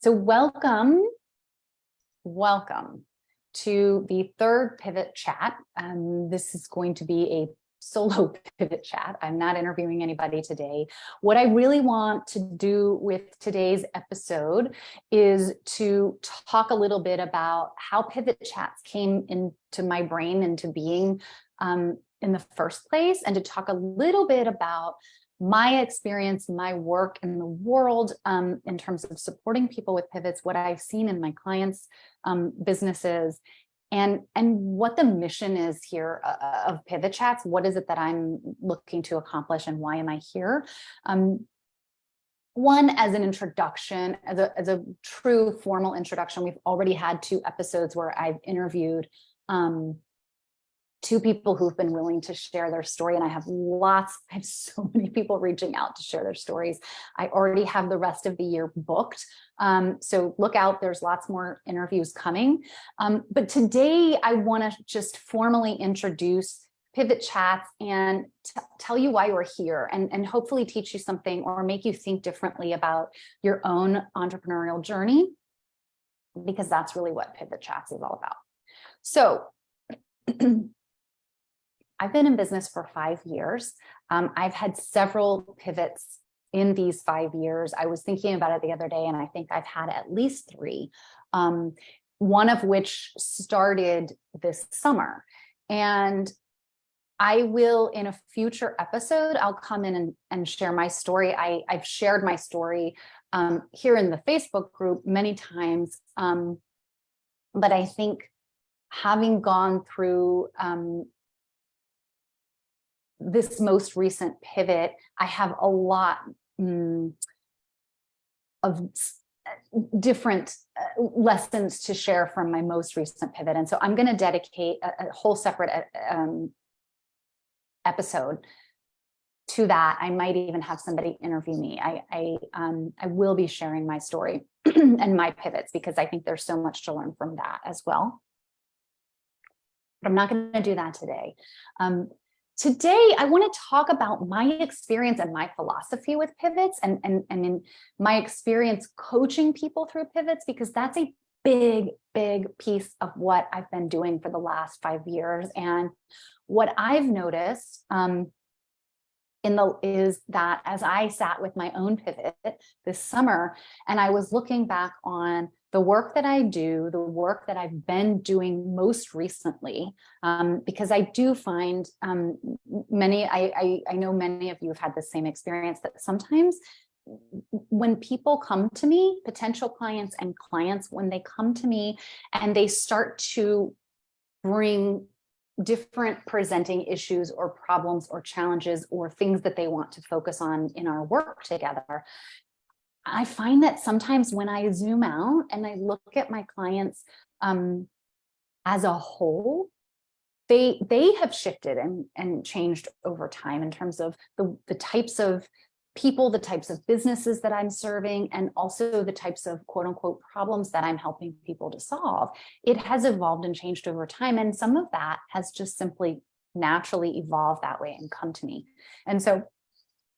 So welcome to the third pivot chat. This is going to be a solo pivot chat. I'm not interviewing anybody today. What I really want to do with today's episode is to talk a little bit about how pivot chats came into my brain, into being in the first place, and to talk a little bit about my experience, my work in the world in terms of supporting people with pivots, what I've seen in my clients' businesses, and what the mission is here of Pivot Chats. What is it that I'm looking to accomplish, and why am I here? One, as an introduction, as a true formal introduction, we've already had 2 episodes where I've interviewed 2 people who've been willing to share their story. And I have so many people reaching out to share their stories. I already have the rest of the year booked. So look out, there's lots more interviews coming. But today I want to just formally introduce Pivot Chats and tell you why we're here, and hopefully teach you something or make you think differently about your own entrepreneurial journey, because that's really what Pivot Chats is all about. So I've been in business for 5 years. I've had several pivots in these 5 years. I was thinking about it the other day, and I think I've had at least 3, one of which started this summer. And I will, in a future episode, I'll come in and share my story. I've shared my story here in the Facebook group many times. But I think having gone through this most recent pivot, I have a lot of different lessons to share from my most recent pivot. And so I'm going to dedicate a whole separate episode to that. I might even have somebody interview me. I will be sharing my story and my pivots, because I think there's so much to learn from that as well. But I'm not going to do that today. Today, I want to talk about my experience and my philosophy with pivots, and in my experience coaching people through pivots, because that's a big piece of what I've been doing for the last 5 years. And what I've noticed is that as I sat with my own pivot this summer, and I was looking back on the work that I do, the work that I've been doing most recently, because I do find I know many of you have had the same experience, that sometimes when people come to me, potential clients and clients, when they come to me and they start to bring different presenting issues or problems or challenges or things that they want to focus on in our work together, I find that sometimes when I zoom out and I look at my clients as a whole, they have shifted and changed over time in terms of the types of people, the types of businesses that I'm serving, and also the types of quote unquote problems that I'm helping people to solve. It has evolved and changed over time. And some of that has just simply naturally evolved that way and come to me. And so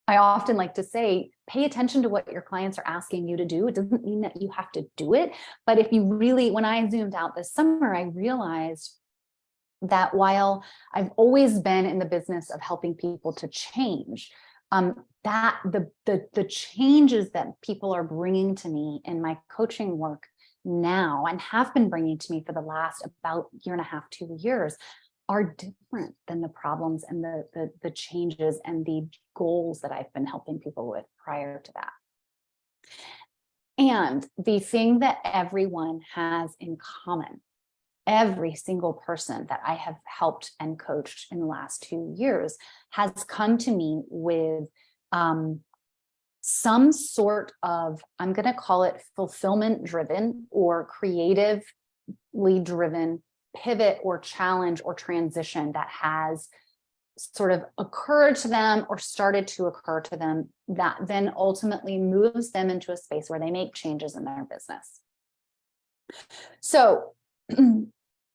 I often like to say, pay attention to what your clients are asking you to do. It doesn't mean that you have to do it. But if you really, when I zoomed out this summer, I realized that while I've always been in the business of helping people to change, that the changes that people are bringing to me in my coaching work now, and have been bringing to me for the last about 1.5 to 2 years, are different than the problems and the changes and the goals that I've been helping people with prior to that. And the thing that everyone has in common, every single person that I have helped and coached in the last 2 years, has come to me with some sort of, I'm going to call it fulfillment driven or creatively driven pivot or challenge or transition that has sort of occurred to them or started to occur to them, that then ultimately moves them into a space where they make changes in their business. So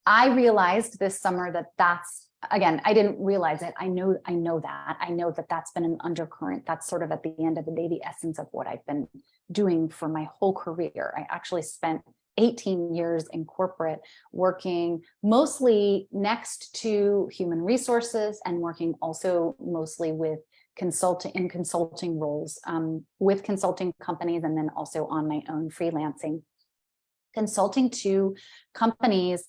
I realized this summer that that's, again, I didn't realize it. I know that that's been an undercurrent. That's sort of, at the end of the day, the essence of what I've been doing for my whole career. I actually spent 18 years in corporate, working mostly next to human resources and working also mostly with consulting roles with consulting companies, and then also on my own freelancing, consulting to companies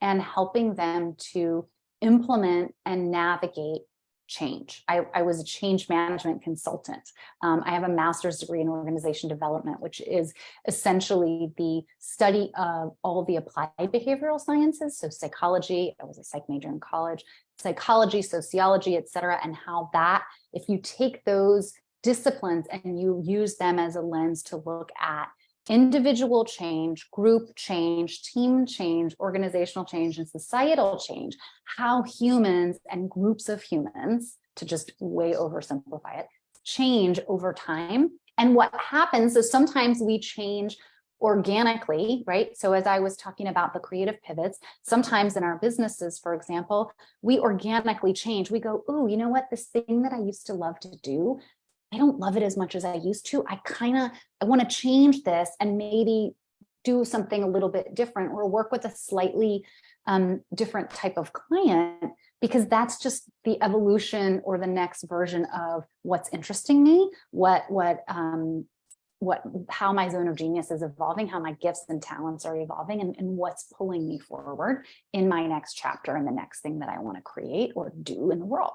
and helping them to implement and navigate change. I was a change management consultant. I have a master's degree in organization development, which is essentially the study of all the applied behavioral sciences. So psychology, I was a psych major in college, psychology, sociology, et cetera, and how that, if you take those disciplines and you use them as a lens to look at individual change, group change, team change, organizational change, and societal change, how humans and groups of humans, to just way oversimplify it, change over time. And what happens is sometimes we change organically, right? So as I was talking about the creative pivots, sometimes in our businesses, for example, we organically change. We go, ooh, you know what? This thing that I used to love to do, I don't love it as much as I used to. I want to change this and maybe do something a little bit different, or work with a slightly different type of client, because that's just the evolution or the next version of what's interesting me, how my zone of genius is evolving, how my gifts and talents are evolving, and what's pulling me forward in my next chapter and the next thing that I want to create or do in the world.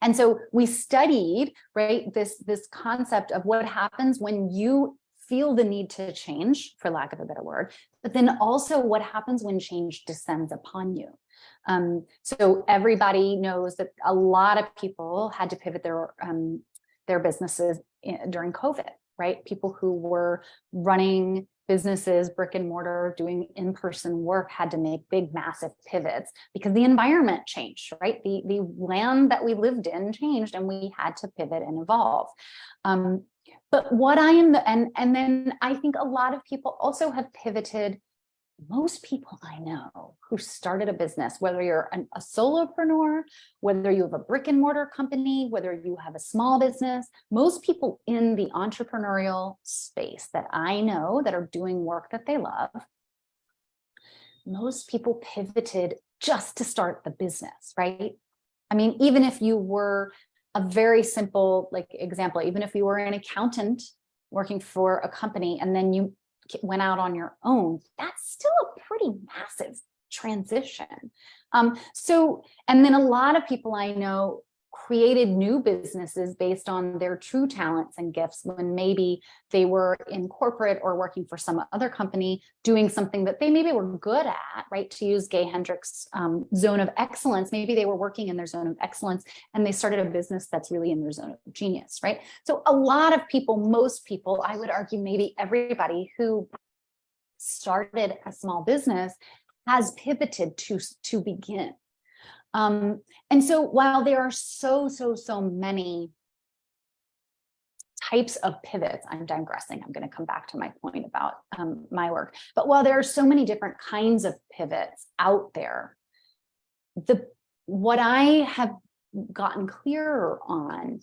And so we studied, right, this concept of what happens when you feel the need to change, for lack of a better word, but then also what happens when change descends upon you. So everybody knows that a lot of people had to pivot their businesses during COVID, right? People who were running businesses, brick and mortar, doing in-person work, had to make big, massive pivots because the environment changed, right? The land that we lived in changed, and we had to pivot and evolve. But what I am, and then I think a lot of people also have pivoted. Most people I know who started a business, whether you're a solopreneur, whether you have a brick and mortar company, whether you have a small business, most people in the entrepreneurial space that I know that are doing work that they love, most people pivoted just to start the business, right? I mean, even if you were a very simple, like, example, even if you were an accountant working for a company and then you went out on your own, that's still a pretty massive transition. And then a lot of people I know created new businesses based on their true talents and gifts when maybe they were in corporate or working for some other company doing something that they maybe were good at, right? To use Gay Hendricks' zone of excellence, maybe they were working in their zone of excellence and they started a business that's really in their zone of genius, right? So a lot of people, most people, I would argue maybe everybody who started a small business has pivoted to begin. And so while there are so many types of pivots, I'm digressing, I'm going to come back to my point about my work, but while there are so many different kinds of pivots out there, what I have gotten clearer on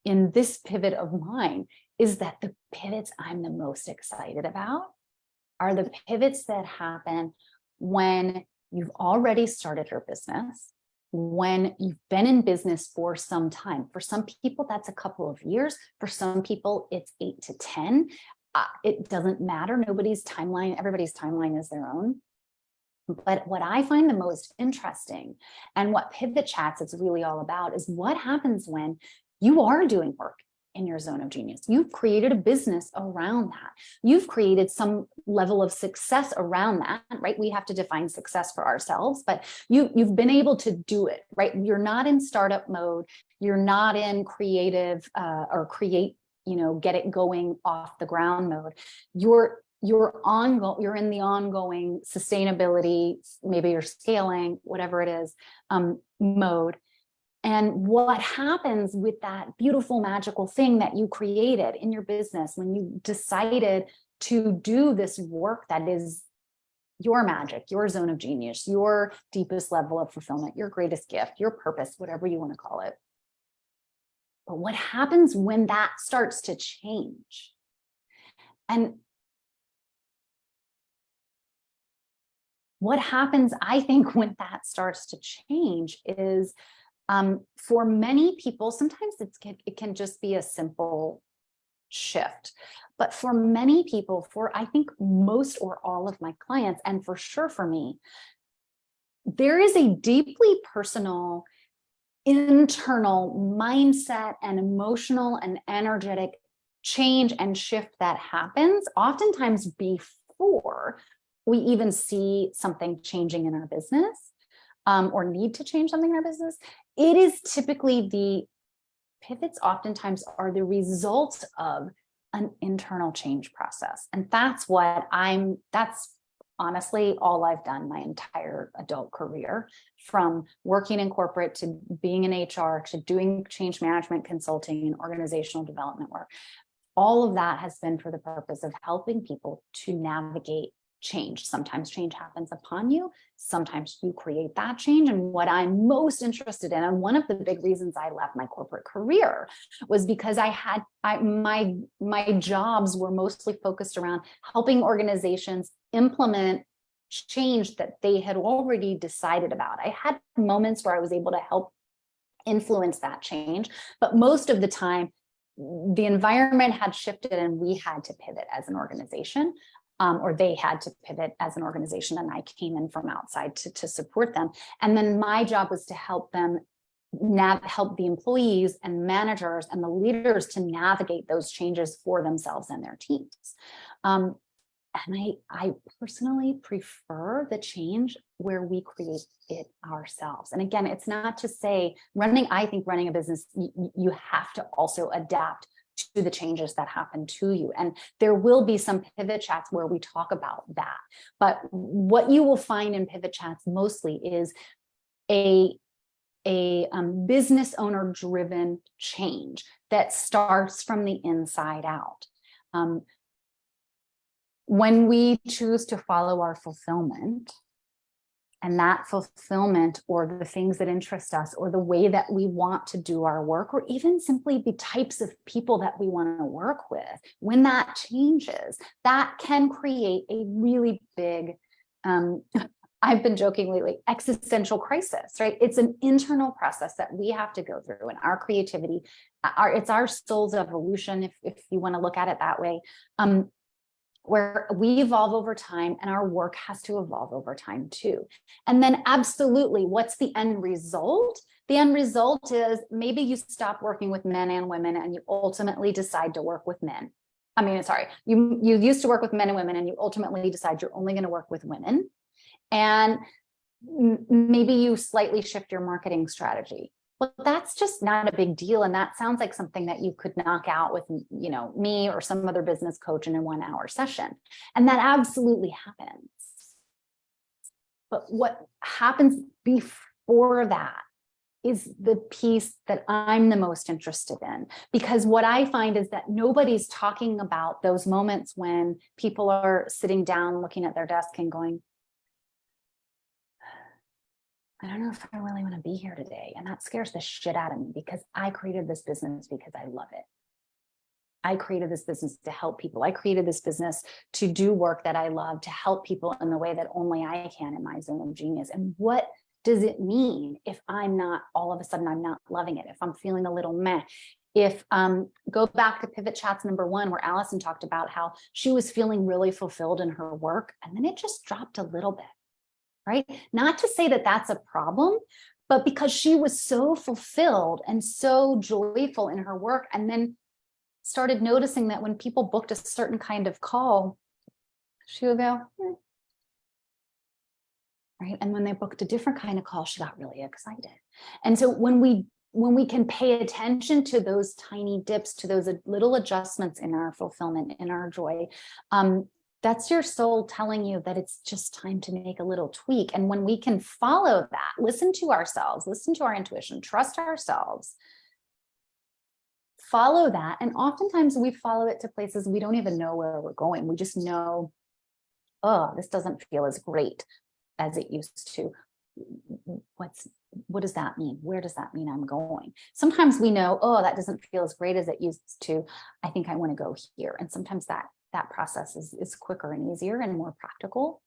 in this pivot of mine is that the pivots I'm the most excited about are the pivots that happen when you've already started your business, when you've been in business for some time. For some people, that's a couple of years. For some people, it's 8 to 10. It doesn't matter. Everybody's timeline is their own. But what I find the most interesting, and what Pivot Chats is really all about, is what happens when you are doing work in your zone of genius. You've created a business around that. You've created some level of success around that, right? We have to define success for ourselves, but you've been able to do it, right? You're not in startup mode. You're not in creative or create, get it going off the ground mode. You're in the ongoing sustainability, maybe you're scaling, whatever it is, mode. And what happens with that beautiful, magical thing that you created in your business when you decided to do this work that is your magic, your zone of genius, your deepest level of fulfillment, your greatest gift, your purpose, whatever you want to call it. But what happens when that starts to change? And what happens, I think, when that starts to change is, for many people, sometimes it can just be a simple shift. But for many people, for I think most or all of my clients, and for sure for me, there is a deeply personal, internal mindset and emotional and energetic change and shift that happens oftentimes before we even see something changing in our business, or need to change something in our business. It is typically the pivots oftentimes are the result of an internal change process. And that's honestly all I've done my entire adult career, from working in corporate to being in HR to doing change management consulting and organizational development work. All of that has been for the purpose of helping people to navigate change. Sometimes change happens upon you. Sometimes you create that change. And what I'm most interested in, and one of the big reasons I left my corporate career, was because my jobs were mostly focused around helping organizations implement change that they had already decided about. I had moments where I was able to help influence that change, but most of the time, the environment had shifted and we had to pivot as an organization. Or they had to pivot as an organization, and I came in from outside to support them. And then my job was to help them help the employees and managers and the leaders to navigate those changes for themselves and their teams. And I personally prefer the change where we create it ourselves. And again, it's not to say I think running a business, you have to also adapt to the changes that happen to you. And there will be some pivot chats where we talk about that. But what you will find in pivot chats mostly is a business owner driven change that starts from the inside out. When we choose to follow our fulfillment, and that fulfillment, or the things that interest us, or the way that we want to do our work, or even simply the types of people that we want to work with, when that changes, that can create a really big, I've been joking lately, existential crisis, right? It's an internal process that we have to go through, and our creativity, it's our soul's evolution, if you want to look at it that way. Where we evolve over time, and our work has to evolve over time too. And then absolutely, what's the end result? The end result is maybe you stop working with men and women and you ultimately decide to work with men. I mean, sorry, you used to work with men and women and you ultimately decide you're only going to work with women. And maybe you slightly shift your marketing strategy. Well, that's just not a big deal. And that sounds like something that you could knock out with, me or some other business coach in a 1-hour session. And that absolutely happens. But what happens before that is the piece that I'm the most interested in, because what I find is that nobody's talking about those moments when people are sitting down, looking at their desk and going, I don't know if I really want to be here today. And that scares the shit out of me, because I created this business because I love it. I created this business to help people. I created this business to do work that I love, to help people in the way that only I can in my zone of genius. And what does it mean if I'm not, all of a sudden, I'm not loving it, if I'm feeling a little meh? If go back to Pivot Chats #1, where Allison talked about how she was feeling really fulfilled in her work, and then it just dropped a little bit. Right? Not to say that that's a problem, but because she was so fulfilled and so joyful in her work, and then started noticing that when people booked a certain kind of call, she would go, right? And when they booked a different kind of call, she got really excited. And so when we can pay attention to those tiny dips, to those little adjustments in our fulfillment, in our joy, that's your soul telling you that it's just time to make a little tweak. And when we can follow that, listen to ourselves, listen to our intuition, trust ourselves, follow that. And oftentimes we follow it to places we don't even know where we're going. We just know, oh, this doesn't feel as great as it used to. What does that mean? Where does that mean I'm going? Sometimes we know, oh, that doesn't feel as great as it used to. I think I want to go here. And sometimes that that process is quicker and easier and more practical.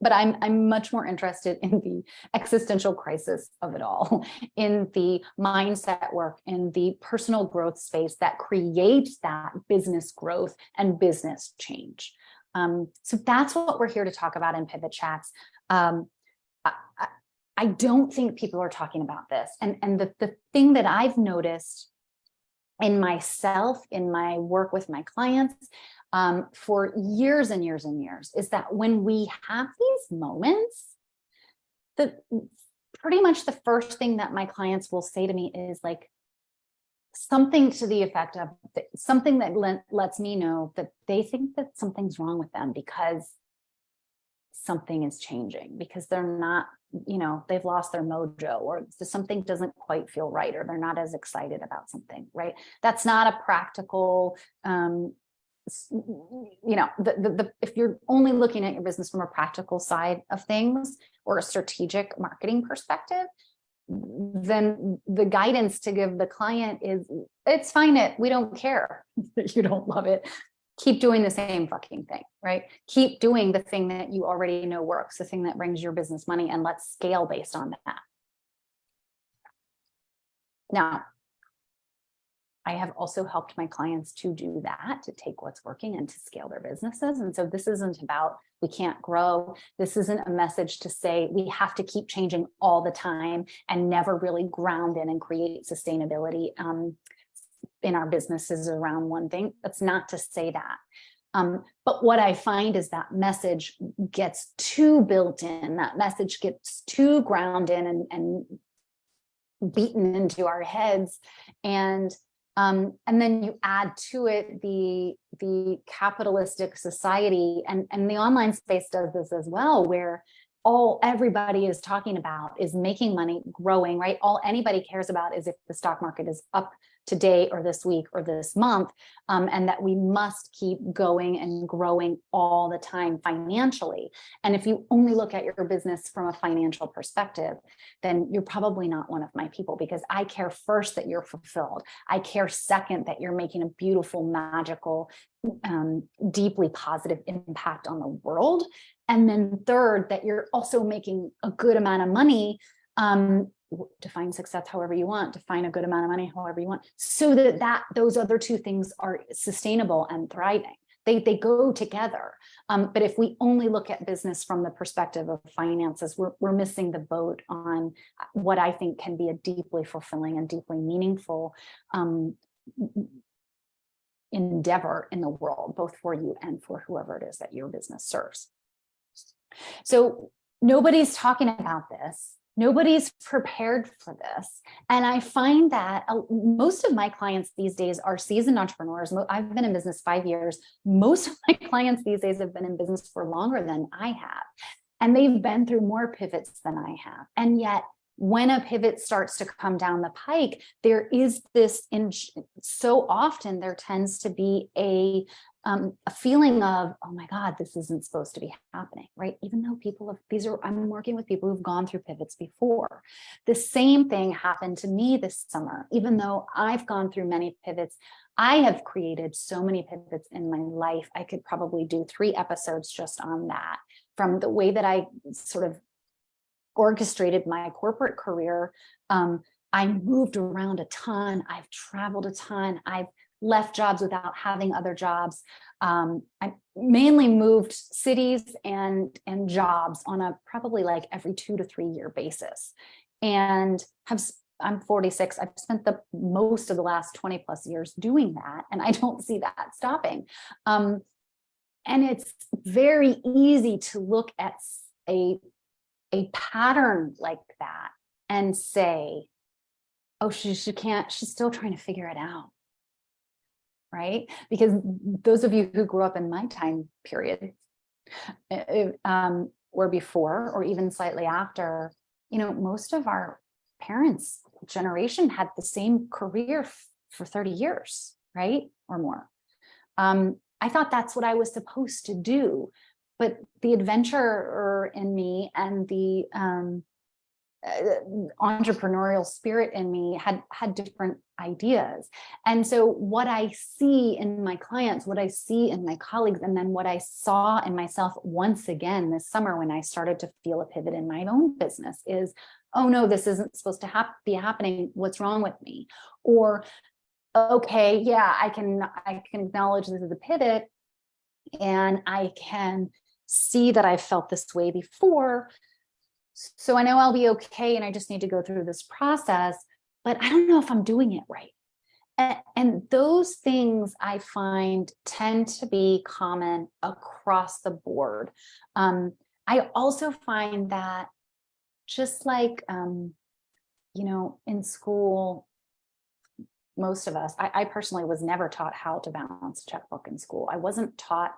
But I'm much more interested in the existential crisis of it all, in the mindset work, in the personal growth space that creates that business growth and business change. So that's what we're here to talk about in Pivot Chats. I don't think people are talking about this. And the thing that I've noticed in myself, in my work with my clients, for years and years and years, is that when we have these moments, pretty much the first thing that my clients will say to me is like something to the effect of something that lets me know that they think that something's wrong with them because something is changing, because they're not, they've lost their mojo, or something doesn't quite feel right, or they're not as excited about something, right? That's not a practical, if you're only looking at your business from a practical side of things or a strategic marketing perspective, then the guidance to give the client is, it's fine, we don't care that you don't love it. Keep doing the same fucking thing, right? Keep doing the thing that you already know works, the thing that brings your business money, and let's scale based on that. Now, I have also helped my clients to do that, to take what's working and to scale their businesses. And so this isn't about we can't grow. This isn't a message to say we have to keep changing all the time and never really ground in and create sustainability in our businesses around one thing. That's not to say that. But what I find is that message gets too built in, that message gets too ground in and beaten into our heads. And then you add to it the capitalistic society, and the online space does this as well, where all everybody is talking about is making money, growing, right? All anybody cares about is if the stock market is up today or this week or this month, and that we must keep going and growing all the time financially. And if you only look at your business from a financial perspective, then you're probably not one of my people, because I care first that you're fulfilled. I care second that you're making a beautiful, magical, deeply positive impact on the world. And then third, that you're also making a good amount of money, define success however you want, define a good amount of money however you want, so that those other two things are sustainable and thriving. They go together. But if we only look at business from the perspective of finances, we're missing the boat on what I think can be a deeply fulfilling and deeply meaningful endeavor in the world, both for you and for whoever it is that your business serves. So nobody's talking about this. Nobody's prepared for this. And I find that most of my clients these days are seasoned entrepreneurs. I've been in business 5 years. Most of my clients these days have been in business for longer than I have. And they've been through more pivots than I have. And yet, when a pivot starts to come down the pike, there is this, so often there tends to be a feeling of, oh my God, this isn't supposed to be happening, right? Even though I'm working with people who've gone through pivots before. The same thing happened to me this summer. Even though I've gone through many pivots, I have created so many pivots in my life. I could probably do 3 episodes just on that, from the way that I sort of orchestrated my corporate career. I moved around a ton. I've traveled a ton. I've left jobs without having other jobs. I mainly moved cities and jobs on a probably like every 2 to 3 year basis. And I'm 46. I've spent the most of the last 20 plus years doing that. And I don't see that stopping. And it's very easy to look at a pattern like that and say, oh, she can't, she's still trying to figure it out, right? Because those of you who grew up in my time period, or before, or even slightly after, most of our parents' generation had the same career for 30 years, right? Or more. I thought that's what I was supposed to do. But the adventurer in me and the entrepreneurial spirit in me had different ideas. And so what I see in my clients, what I see in my colleagues, and then what I saw in myself once again this summer when I started to feel a pivot in my own business is, oh no, this isn't supposed to be happening. What's wrong with me? Or, okay, yeah, I can acknowledge this is a pivot, and I can see that I felt this way before. So I know I'll be okay, and I just need to go through this process, but I don't know if I'm doing it right. And those things I find tend to be common across the board. I also find that just like, in school, most of us, I personally was never taught how to balance a checkbook in school. I wasn't taught,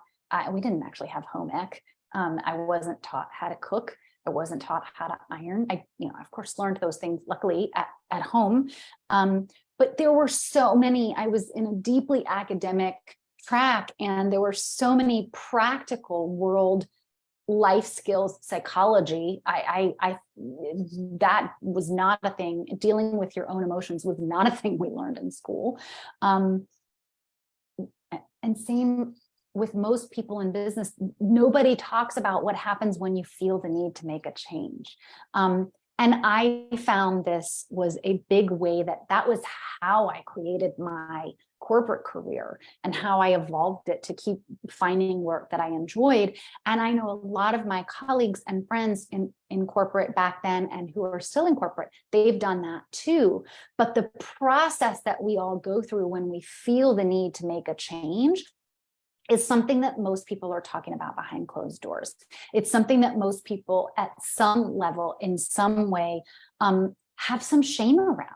we didn't actually have home ec. I wasn't taught how to cook. I wasn't taught how to iron. I, of course, learned those things luckily at home. But there were so many, I was in a deeply academic track, and there were so many practical world life skills, psychology. That was not a thing. Dealing with your own emotions was not a thing we learned in school. And same with most people in business, nobody talks about what happens when you feel the need to make a change. And I found this was a big way that was how I created my corporate career and how I evolved it to keep finding work that I enjoyed. And I know a lot of my colleagues and friends in corporate back then and who are still in corporate, they've done that too. But the process that we all go through when we feel the need to make a change is something that most people are talking about behind closed doors. It's something that most people at some level, in some way, have some shame around.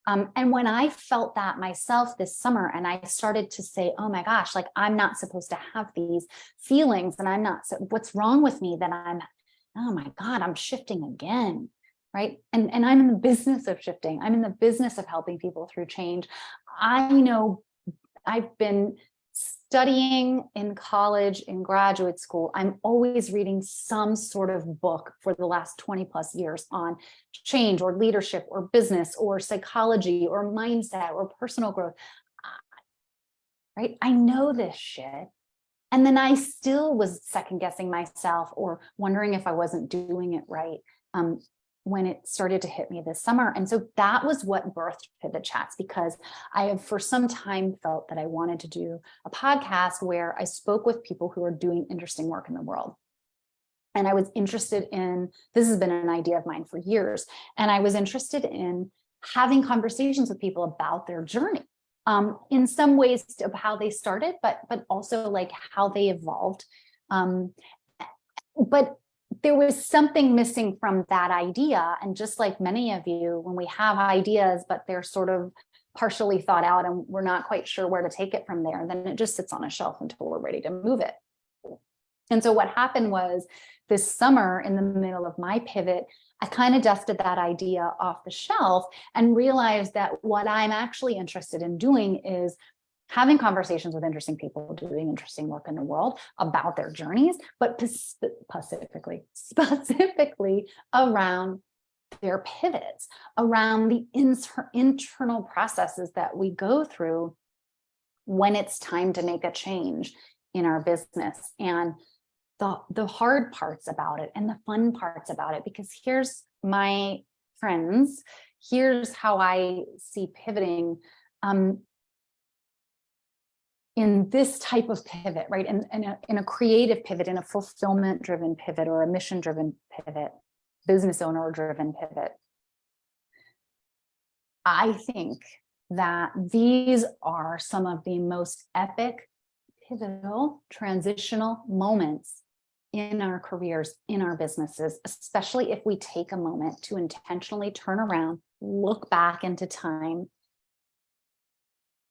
And when I felt that myself this summer, and I started to say, oh my gosh, like I'm not supposed to have these feelings, and what's wrong with me that oh my God, I'm shifting again, right? And I'm in the business of shifting. I'm in the business of helping people through change. I know I've been studying in college, in graduate school. I'm always reading some sort of book for the last 20 plus years on change or leadership or business or psychology or mindset or personal growth, right? I know this shit. And then I still was second guessing myself or wondering if I wasn't doing it right. When it started to hit me this summer. And so that was what birthed Pivot Chats, because I have for some time felt that I wanted to do a podcast where I spoke with people who are doing interesting work in the world. And I was interested in, this has been an idea of mine for years, and I was interested in having conversations with people about their journey. In some ways of how they started, but also like how they evolved. But there was something missing from that idea. And just like many of you, when we have ideas, but they're sort of partially thought out and we're not quite sure where to take it from there, then it just sits on a shelf until we're ready to move it. And so what happened was this summer, in the middle of my pivot, I kind of dusted that idea off the shelf and realized that what I'm actually interested in doing is having conversations with interesting people doing interesting work in the world about their journeys, but specifically around their pivots, around the internal processes that we go through when it's time to make a change in our business, and the hard parts about it and the fun parts about it. Because here's my friends, here's how I see pivoting in this type of pivot, right? In a creative pivot, in a fulfillment-driven pivot, or a mission-driven pivot, business owner-driven pivot. I think that these are some of the most epic, pivotal, transitional moments in our careers, in our businesses, especially if we take a moment to intentionally turn around, look back into time,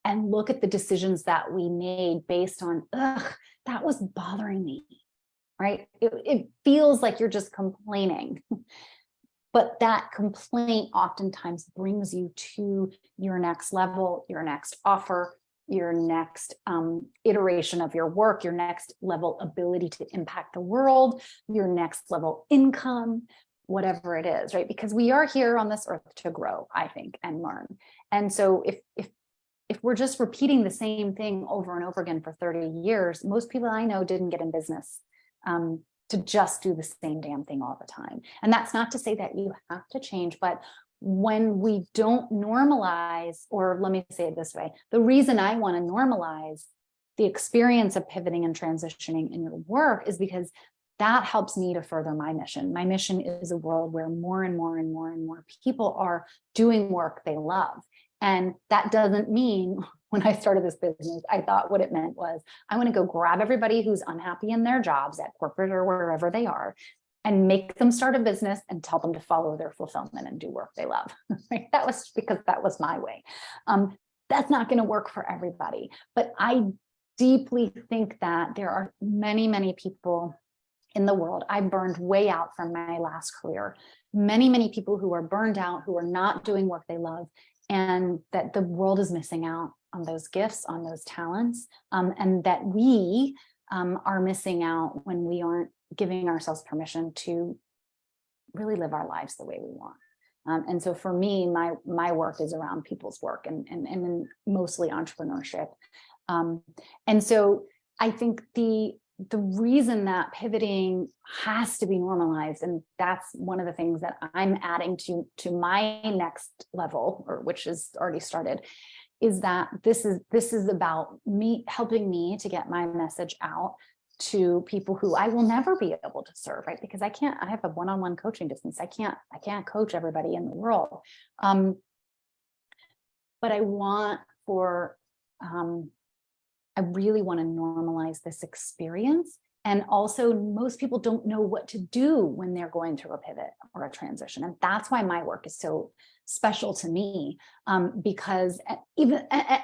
and look at the decisions that we made based on, that was bothering me, right? It feels like you're just complaining, but that complaint oftentimes brings you to your next level, your next offer, your next iteration of your work, your next level ability to impact the world, your next level income, whatever it is, right? Because we are here on this earth to grow, I think, and learn. And so if we're just repeating the same thing over and over again for 30 years, most people I know didn't get in business to just do the same damn thing all the time. And that's not to say that you have to change, but when we don't normalize, or let me say it this way, the reason I want to normalize the experience of pivoting and transitioning in your work is because that helps me to further my mission. My mission is a world where more and more and more and more people are doing work they love. And that doesn't mean, when I started this business, I thought what it meant was, I want to go grab everybody who's unhappy in their jobs at corporate or wherever they are, and make them start a business and tell them to follow their fulfillment and do work they love. Right? That was because that was my way. That's not going to work for everybody. But I deeply think that there are many, many people in the world. I burned way out from my last career. Many, many people who are burned out, who are not doing work they love, and that the world is missing out on those gifts, on those talents, and that we are missing out when we aren't giving ourselves permission to really live our lives the way we want. And so for me, my work is around people's work and mostly entrepreneurship. And so I think the reason that pivoting has to be normalized, and that's one of the things that I'm adding to my next level, or which is already started, is that this is about me, helping me to get my message out to people who I will never be able to serve, right? Because I have a one-on-one coaching business. I can't coach everybody in the world. But I really want to normalize this experience. And also, most people don't know what to do when they're going through a pivot or a transition. And that's why my work is so special to me, because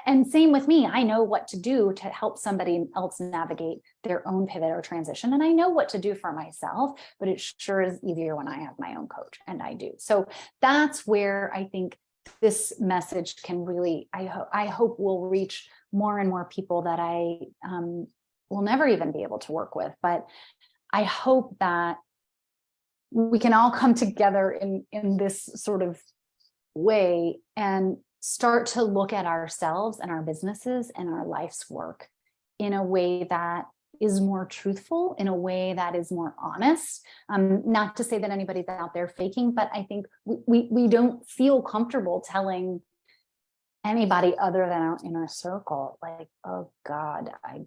and same with me, I know what to do to help somebody else navigate their own pivot or transition. And I know what to do for myself, but it sure is easier when I have my own coach, and I do. So that's where I think this message can really, I hope will reach more and more people that I will never even be able to work with. But I hope that we can all come together in this sort of way and start to look at ourselves and our businesses and our life's work in a way that is more truthful, in a way that is more honest. Not to say that anybody's out there faking, but I think we don't feel comfortable telling anybody other than our inner circle, like, oh God, I'm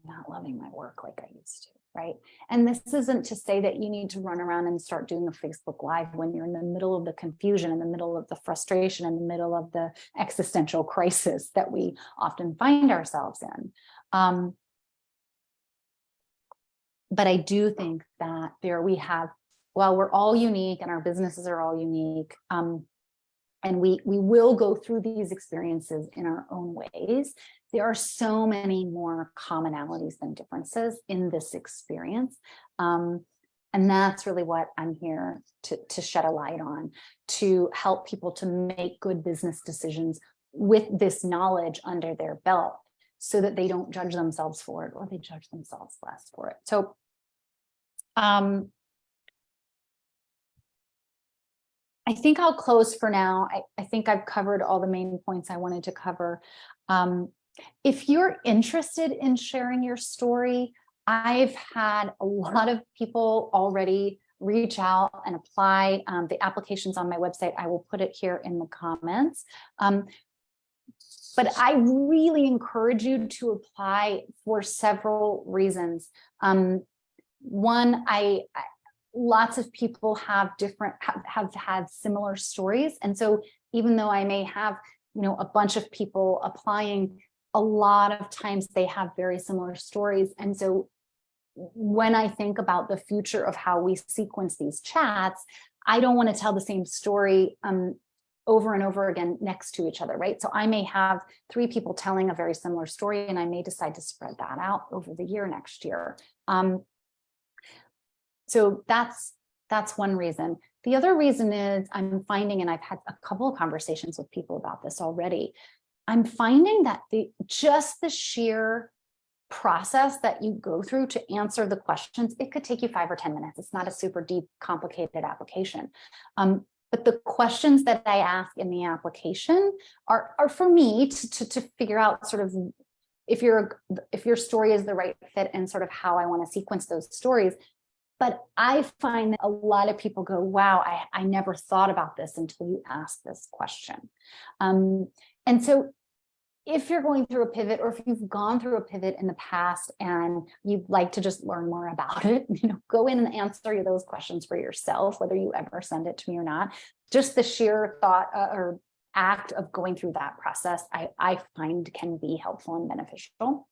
not loving my work like I used to, right? And this isn't to say that you need to run around and start doing a Facebook Live when you're in the middle of the confusion, in the middle of the frustration, in the middle of the existential crisis that we often find ourselves in. But I do think that while we're all unique and our businesses are all unique, and we will go through these experiences in our own ways, there are so many more commonalities than differences in this experience. And that's really what I'm here to shed a light on, to help people to make good business decisions with this knowledge under their belt, so that they don't judge themselves for it, or they judge themselves less for it. So I think I'll close for now. I think I've covered all the main points I wanted to cover. If you're interested in sharing your story, I've had a lot of people already reach out and apply. The application's on my website. I will put it here in the comments. But I really encourage you to apply for several reasons. One, lots of people have had similar stories. And so even though I may have, a bunch of people applying, a lot of times they have very similar stories. And so when I think about the future of how we sequence these chats, I don't want to tell the same story over and over again next to each other, right? So I may have 3 people telling a very similar story, and I may decide to spread that out over the year next year. So that's one reason. The other reason is I'm finding, and I've had a couple of conversations with people about this already, I'm finding that just the sheer process that you go through to answer the questions, it could take you 5 or 10 minutes. It's not a super deep, complicated application. But the questions that I ask in the application are for me to figure out sort of if your story is the right fit and sort of how I want to sequence those stories. But I find that a lot of people go, wow, I never thought about this until you asked this question. And so if you're going through a pivot, or if you've gone through a pivot in the past and you'd like to just learn more about it, go in and answer those questions for yourself, whether you ever send it to me or not. Just the sheer thought or act of going through that process, I find can be helpful and beneficial.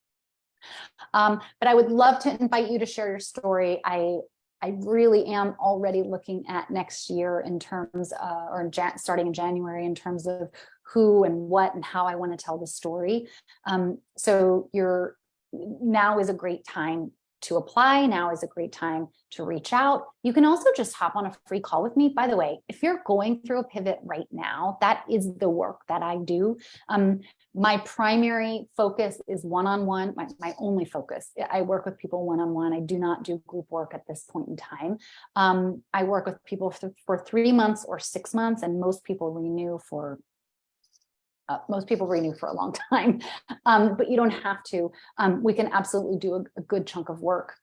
But I would love to invite you to share your story. I really am already looking at next year in terms or starting in January in terms of who and what and how I want to tell the story. So now is a great time to apply. Now is a great time to reach out. You can also just hop on a free call with me. By the way, if you're going through a pivot right now, that is the work that I do. My primary focus is one-on-one, my only focus. I work with people one-on-one. I do not do group work at this point in time. I work with people for 3 months or 6 months, and most people renew for a long time, but you don't have to. We can absolutely do a good chunk of work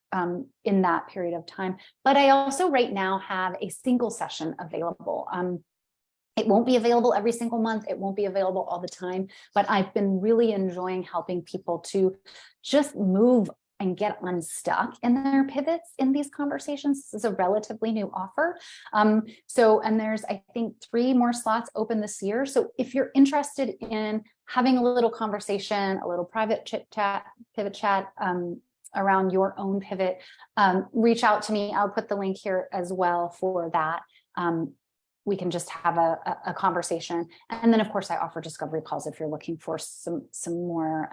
in that period of time. But I also right now have a single session available. It won't be available every single month. It won't be available all the time, but I've been really enjoying helping people to just move and get unstuck in their pivots in these conversations. This is a relatively new offer. And there's, I think, 3 more slots open this year. So if you're interested in having a little conversation, a little private pivot chat around your own pivot, reach out to me. I'll put the link here as well for that. We can just have a conversation. And then of course I offer discovery calls if you're looking for some more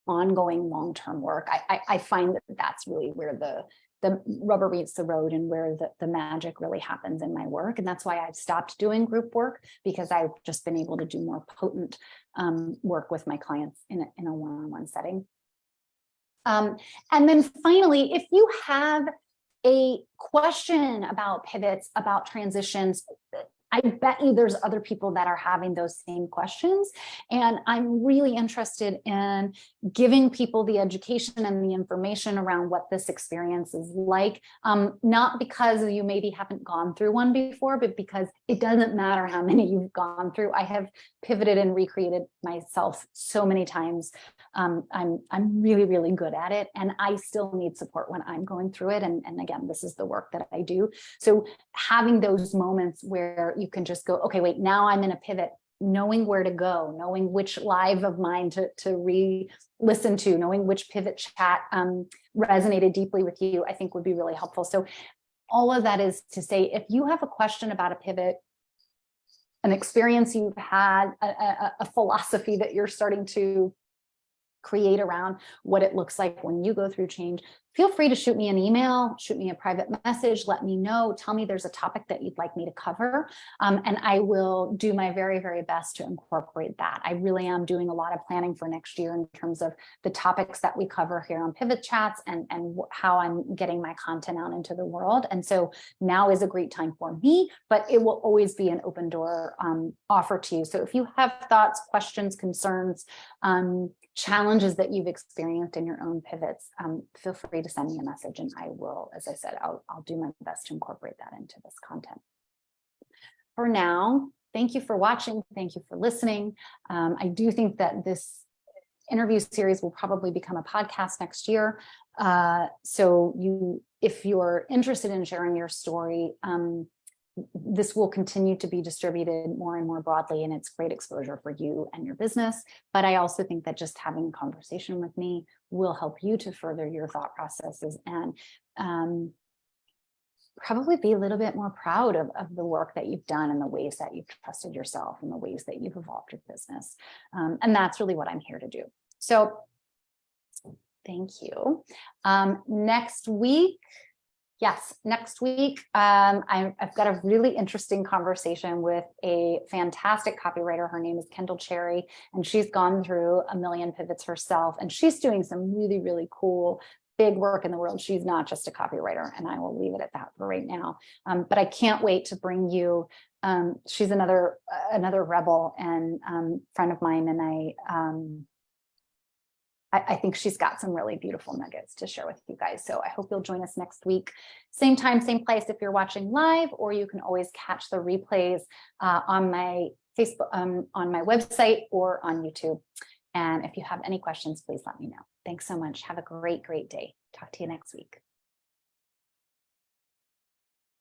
ongoing long-term work. I find that that's really where the rubber meets the road and where the magic really happens in my work. And that's why I've stopped doing group work, because I've just been able to do more potent work with my clients in a one-on-one setting. And then finally, if you have a question about pivots, about transitions, I bet you there's other people that are having those same questions. And I'm really interested in giving people the education and the information around what this experience is like, not because you maybe haven't gone through one before, but because it doesn't matter how many you've gone through. I have pivoted and recreated myself so many times. I'm really, really good at it, and I still need support when I'm going through it. And again, this is the work that I do. So having those moments where you can just go, okay, wait, now I'm in a pivot, knowing where to go, knowing which live of mine to re-listen to, knowing which pivot chat resonated deeply with you, I think would be really helpful. So all of that is to say, if you have a question about a pivot, an experience you've had, a philosophy that you're starting to create around what it looks like when you go through change, feel free to shoot me an email, shoot me a private message, let me know, tell me there's a topic that you'd like me to cover. And I will do my very, very best to incorporate that. I really am doing a lot of planning for next year in terms of the topics that we cover here on Pivot Chats and how I'm getting my content out into the world. And so now is a great time for me, but it will always be an open door offer to you. So if you have thoughts, questions, concerns, challenges that you've experienced in your own pivots, feel free to send me a message, and I will, as I said, I'll do my best to incorporate that into this content. For now, thank you for watching. Thank you for listening. I do think that this interview series will probably become a podcast next year. So if you're interested in sharing your story, this will continue to be distributed more and more broadly, and it's great exposure for you and your business. But I also think that just having a conversation with me will help you to further your thought processes and probably be a little bit more proud of the work that you've done and the ways that you've trusted yourself and the ways that you've evolved your business. And that's really what I'm here to do. So thank you. Next week, Yes, next week, I've got a really interesting conversation with a fantastic copywriter. Her name is Kendall Cherry, and she's gone through a million pivots herself, and she's doing some really, really cool, big work in the world. She's not just a copywriter, and I will leave it at that for right now. But I can't wait to bring you. She's another rebel and friend of mine, and I think she's got some really beautiful nuggets to share with you guys. So I hope you'll join us next week. Same time, same place if you're watching live, or you can always catch the replays on my Facebook, on my website, or on YouTube. And if you have any questions, please let me know. Thanks so much. Have a great, great day. Talk to you next week.